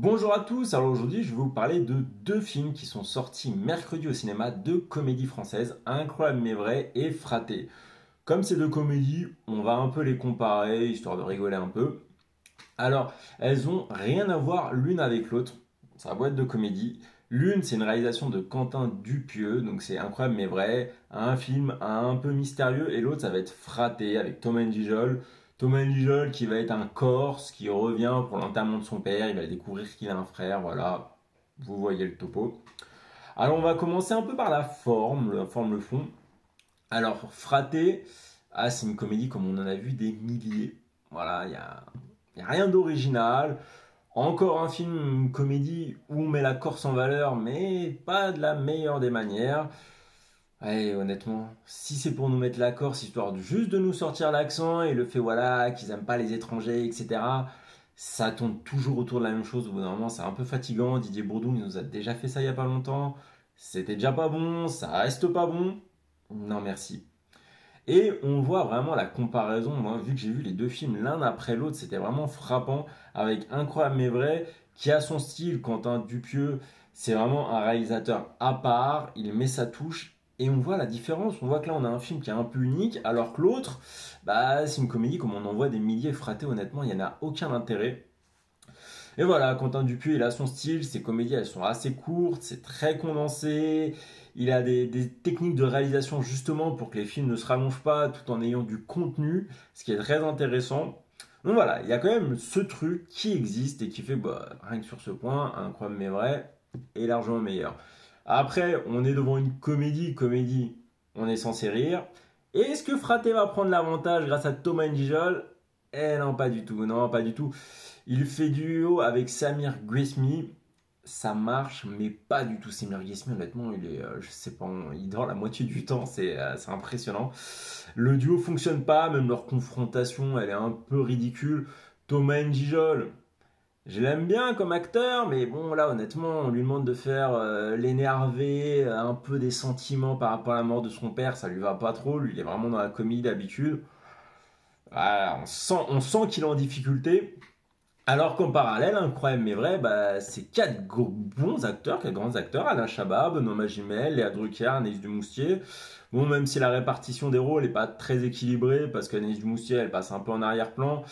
Bonjour à tous, alors aujourd'hui je vais vous parler de deux films qui sont sortis mercredi au cinéma, deux comédies françaises, Incroyable mais vrai et Fraté. Comme ces deux comédies, on va un peu les comparer, histoire de rigoler un peu. Alors, elles ont rien à voir l'une avec l'autre, ça va être de comédie. L'une, c'est une réalisation de Quentin Dupieux, donc c'est Incroyable mais vrai, un film un peu mystérieux, et l'autre, ça va être Fraté avec Thomas N'Gijol. Thomas N'Gijol qui va être un Corse, qui revient pour l'enterrement de son père, il va découvrir qu'il a un frère, voilà, vous voyez le topo. Alors on va commencer un peu par la forme, le fond. Alors Fraté, c'est une comédie comme on en a vu des milliers. Voilà, il y a rien d'original. Encore un film, une comédie où on met la Corse en valeur, mais pas de la meilleure des manières. Ouais, honnêtement, si c'est pour nous mettre la Corse, histoire juste de nous sortir l'accent et le fait voilà qu'ils aiment pas les étrangers, etc. Ça tourne toujours autour de la même chose. Au bout d'un moment, c'est un peu fatigant. Didier Bourdon, il nous a déjà fait ça il y a pas longtemps. C'était déjà pas bon, ça reste pas bon. Non merci. Et on voit vraiment la comparaison. Moi, vu que j'ai vu les deux films l'un après l'autre, c'était vraiment frappant. Avec Incroyable mais vrai, qui a son style. Quentin Dupieux, c'est vraiment un réalisateur à part. Il met sa touche. Et on voit la différence. On voit que là, on a un film qui est un peu unique. Alors que l'autre, c'est une comédie comme on en voit des milliers fratés. Honnêtement, il n'y en a aucun intérêt. Et voilà, Quentin Dupieux, il a son style, ses comédies, elles sont assez courtes, c'est très condensé. Il a des techniques de réalisation justement pour que les films ne se rallongent pas tout en ayant du contenu, ce qui est très intéressant. Donc voilà, il y a quand même ce truc qui existe et qui fait, rien que sur ce point, Incroyable mais vrai, est largement meilleur. Après, on est devant une comédie, on est censé rire. Est-ce que Fraté va prendre l'avantage grâce à Thomas N'Gijol? Eh non, pas du tout, non, pas du tout. Il fait duo avec Samir Ghesmi, ça marche, mais pas du tout. Samir Ghesmi, honnêtement, il est, je sais pas, il dort la moitié du temps, c'est impressionnant. Le duo fonctionne pas, même leur confrontation, elle est un peu ridicule. Thomas N'Gijol, je l'aime bien comme acteur, mais bon, là, honnêtement, on lui demande de faire l'énervé, un peu des sentiments par rapport à la mort de son père, ça lui va pas trop. Lui, il est vraiment dans la comédie d'habitude. Ah, on sent qu'il est en difficulté. Alors qu'en parallèle, incroyable mais vrai, c'est bons acteurs, quatre grands acteurs, Alain Chabat, Benoît Magimel, Léa Drucker, Anaïs Dumoustier. Bon, même si la répartition des rôles n'est pas très équilibrée, parce qu'Anaïs Dumoustier, elle passe un peu en arrière-plan,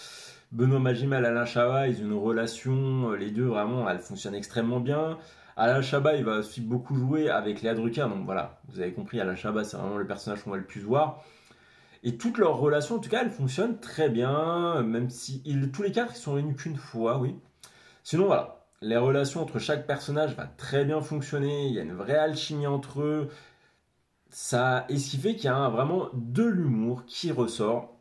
Benoît Magimel, Alain Chabat, ils ont une relation, les deux vraiment, elle fonctionne extrêmement bien. Alain Chabat, il va aussi beaucoup jouer avec Léa Drucker, donc voilà, vous avez compris, Alain Chabat, c'est vraiment le personnage qu'on va le plus voir. Et toute leur relation, en tout cas, elle fonctionne très bien, même si tous les quatre, ils sont réunis qu'une fois, oui. Sinon, voilà, les relations entre chaque personnage va très bien fonctionner, il y a une vraie alchimie entre eux, et ce qui fait qu'il y a vraiment de l'humour qui ressort.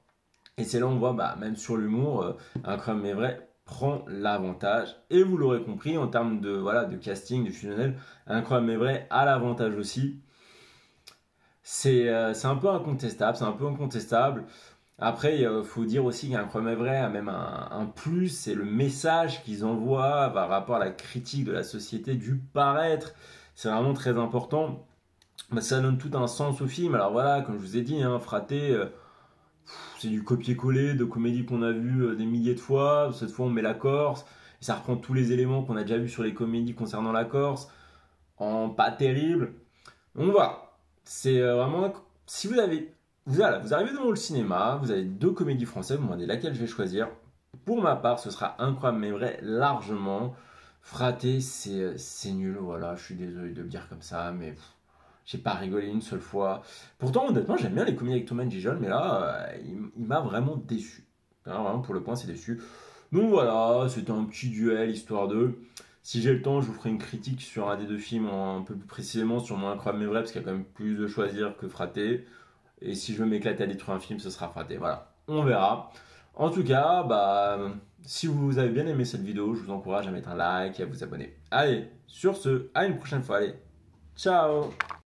Et c'est là où on voit, même sur l'humour, Incroyable mais vrai prend l'avantage. Et vous l'aurez compris, en termes de casting, de fusionnel, Incroyable mais vrai a l'avantage aussi. C'est un peu incontestable, c'est un peu incontestable. Après, il faut dire aussi qu'un Incroyable vrai a même un plus, c'est le message qu'ils envoient par rapport à la critique de la société du paraître. C'est vraiment très important. Ça donne tout un sens au film. Alors voilà, comme je vous ai dit, Fraté, c'est du copier-coller de comédies qu'on a vues des milliers de fois. Cette fois, on met la Corse. Et ça reprend tous les éléments qu'on a déjà vus sur les comédies concernant la Corse. En pas terrible. Donc voilà. C'est vraiment. Si vous avez. Voilà, vous arrivez devant le cinéma, vous avez deux comédies françaises, vous me demandez laquelle je vais choisir. Pour ma part, ce sera Incroyable mais vrai largement. Fraté, c'est nul, voilà, je suis désolé de le dire comme ça, mais j'ai pas rigolé une seule fois. Pourtant, honnêtement, j'aime bien les comédies avec Thomas Gijol, mais là, il m'a vraiment déçu. Alors, vraiment, pour le point, c'est déçu. Donc voilà, c'était un petit duel, histoire de. Si j'ai le temps, je vous ferai une critique sur un des deux films un peu plus précisément sur mon Incroyable mais vrai, parce qu'il y a quand même plus de choisir que Fraté. Et si je veux m'éclater à détruire un film, ce sera Fraté. Voilà, on verra. En tout cas, si vous avez bien aimé cette vidéo, je vous encourage à mettre un like et à vous abonner. Allez, sur ce, à une prochaine fois. Allez, ciao!